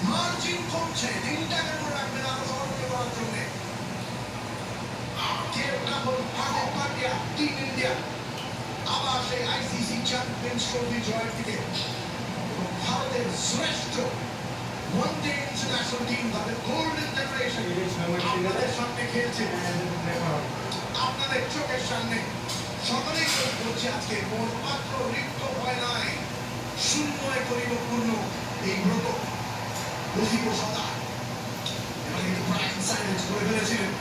Margin কমছে, দিনটাকে মনে রাখবেন আরো সহজে করার জন্য। কেউ কাপড় হাতে পাটিয়া টিম ইন্ডিয়া আবার সেই আইসিসি চ্যাম্পিয়ন্স ট্রফি জয়ের দিকে। ভারতের শ্রেষ্ঠ ওয়ানডে ইন্টারন্যাশনাল টিম, তাদের গোল্ডেন জেনারেশন আপনাদের সামনে খেলছে, আপনাদের চোখের সামনে। সকলেই বলছে আজকে মোর পাত্র রিক্ত হয় নাই, শূন্যয় করিব পূর্ণ এই ব্রত। রসিক সদা এবার কিন্তু প্রাইম সাইলেন্স করে ফেলেছিলেন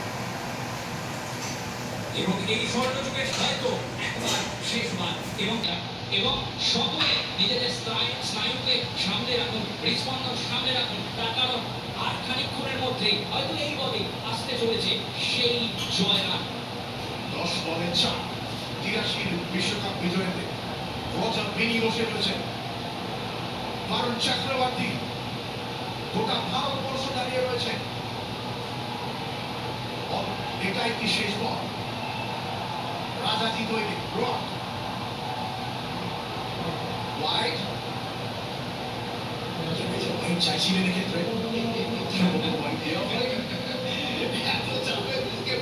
এবং এই স্বর্ণযুগের হয়তো একবার শেষবার এবং সকলে নিজেদের স্নায়ুকে সামনে রাখুন, হৃদস্পন্দন সামনে রাখুন, তার কারণ আর খানিকক্ষণের মধ্যেই হয়তো এই বলে আসতে চলেছে সেই জয়রাত। 10 বলে 4 83 বিশ্বকাপ বিজয়ীতে রজার বিনি বসে রয়েছেন, বারুণ চক্রবর্তী, গোটা ভারতবর্ষ দাঁড়িয়ে রয়েছে। এটাই কি শেষ বল? রাজাজি তৈরি, রক ওয়াইড চাইছিলেন এক্ষেত্রে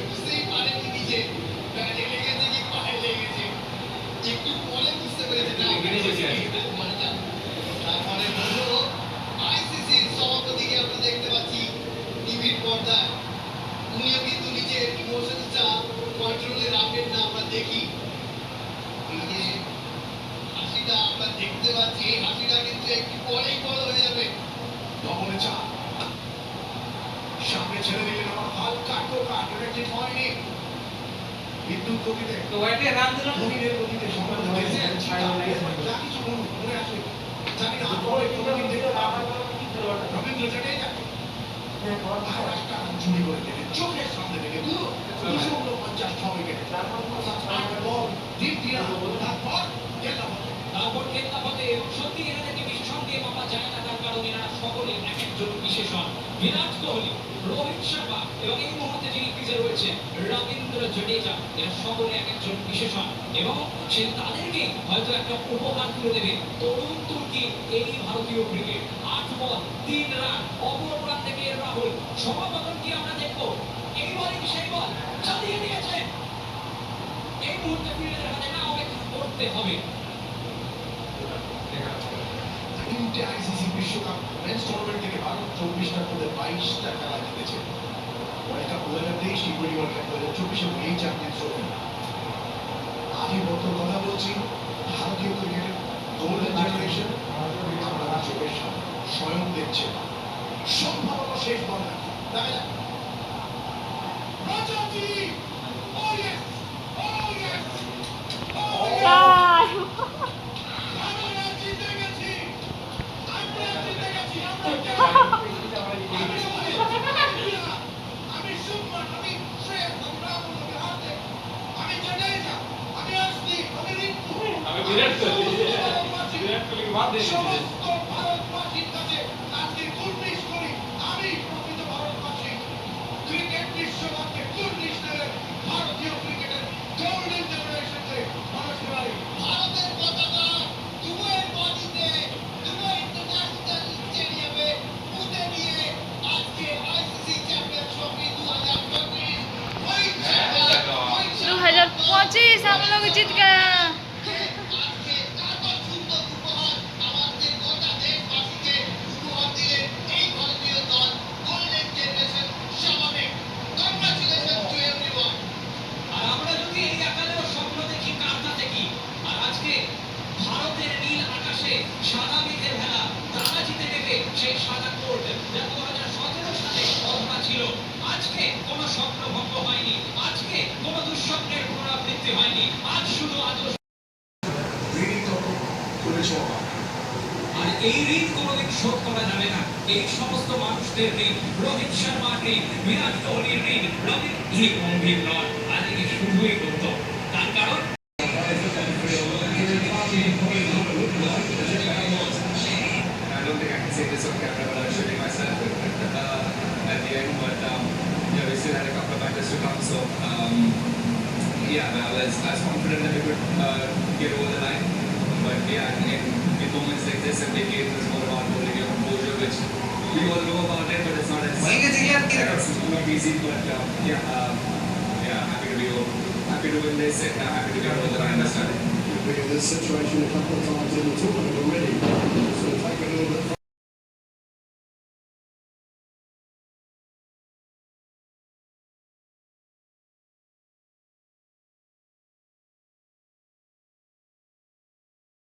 বুঝতেই পারেনি নিজে ব্যাটে লেগেছে কি পায়ে লেগেছে, একটু পরে বুঝতে পেরেছে তারপরে বললো আইসিসির সভাপতিকে আমরা দেখতে পাচ্ছি টিভির পর্দায়, উনিও কিন্তু নিজের ইমোশনসটা কন্ট্রোলে রাখেন না, আমরা দেখি। এই যে হাসিটা আমরা দেখতে পাচ্ছি, এই হাসিটা কিন্তু একটু পরেই বড় হয়ে যাবে। ডবলে 4 সামনে ছেড়ে দিলেন, আমার হালকা টোকা ঠিক হয়নি, বিদ্যুৎ গতিতে তো এটা রান দিলাম ধোনির গতিতে সময় ধরেছে, যা কিছু মনে আসে জানি না। পরে রবীন্দ্র জাডেজা আর একটা চুরি করে দিলেন চোখের সামনে থেকে, 250 উইকেটে বল ডিপ দিয়া, তারপর খেলতে হতে সত্যি এনাদেরকে বিশেষণ দিয়ে মাপা যায় না, তার কারণ এনারা সকলে এক একজন বিশেষণ। বিরাট কোহলি, রোহিত শর্মা এবং এই মুহূর্তে যিনি ক্রিজে রয়েছেন রবীন্দ্র জাডেজা, এরা সকলে এক একজন বিশেষণ এবং সে তাদেরকে হয়তো একটা উপহার তুলে দেবে তরুণ তুর্কি এই ভারতীয় ক্রিকেট। 8 বল 3 রান, অপর প্রান্তে কে রাহুল, সমাপতন কি আমরা দেখবো? এই বলে কি সেই বল চালিয়ে দিয়েছেন। এই মুহূর্তে ফিল্ডারের হাতে না অপেক্ষা করতে হবে। তিনটে আইসিসি বিশ্বকাপ মেন্স টুর্নামেন্ট থেকে ভারত 24টা করে 22টা খেলা জিতেছে। World cup 2023, T20 world cup 2024 এবং এই চ্যাম্পিয়ন্স ট্রফি। আধিপত্যের কথা বলছি, ভারতীয় ক্রিকেটের গোল্ডেন জেনারেশন আপনারা চোখের সামনে স্বয়ং দেখছেন। সম্ভাবনা শেষ বল নাকি দেখা যাক। রাজাজি, ও ইয়েস, ও ইয়েস, ও আমরা জিতে গেছি, আমরা জিতে গেছি, আমি সুমন, আমি শ্রেয়, আমরা আমাদের হাতে, আমি জাডেজা, আমি আসছি, আমি রিঙ্কু, আমি বিরাট কোহলি বাদ দিয়ে সমস্ত ভারতবাসীর কাছে আজকে কুর্নিশ করি, আমি প্রকৃত ভারতবাসী। ক্রিকেট বিশ্বকাপকে কুর্নিশ দেবেন ভারতীয় ক্রিকেটের গোল্ডেন জেনারেশনকে মানুষ পারে। ভারতের পতাকা দুবাইয়ের মাটিতে, দুবাই ইন্টারন্যাশনাল স্টেডিয়ামে পুঁতে নিয়ে আজকে আইসিসি চ্যাম্পিয়ন্স ট্রফি 2025 2025 हम लोग जीत गए। ভারতের নীল আকাশে সাদা মেঘের ভেলা, তারা জিতে নেবে সেই সাদা কোর্ট যা 2017 সালে অধরা ছিল। আজকে কোনো স্বপ্ন ভঙ্গ হয়নি, আজকে কোনো দুঃস্বপ্নের পুনরাবৃত্তি হয়নি, আজ শুধু আদর্শ। আর এই ঋণ কোনোদিন শোধ করা যাবে না। এই সমস্ত মানুষদের ঋণ, রোহিত শর্মার ঋণ, বিরাট কোহলির ঋণ, রবীন্দ্র গম্ভীর নয়, আজকে শুধুই করত। তার কারণ I don't think I can say this on camera, but I'm shooting myself at the end. But yeah, we still had a couple of matches to come, so yeah, I was confident that we could get over the line. But yeah, in moments like this, and the game is more about holding your composure, which we all know about it, but it's not as वहीं के जगह आप क्या कर it's not easy. But yeah, happy to win this, and happy to get over the line this time. We've been in this situation a couple of times in the tournament already.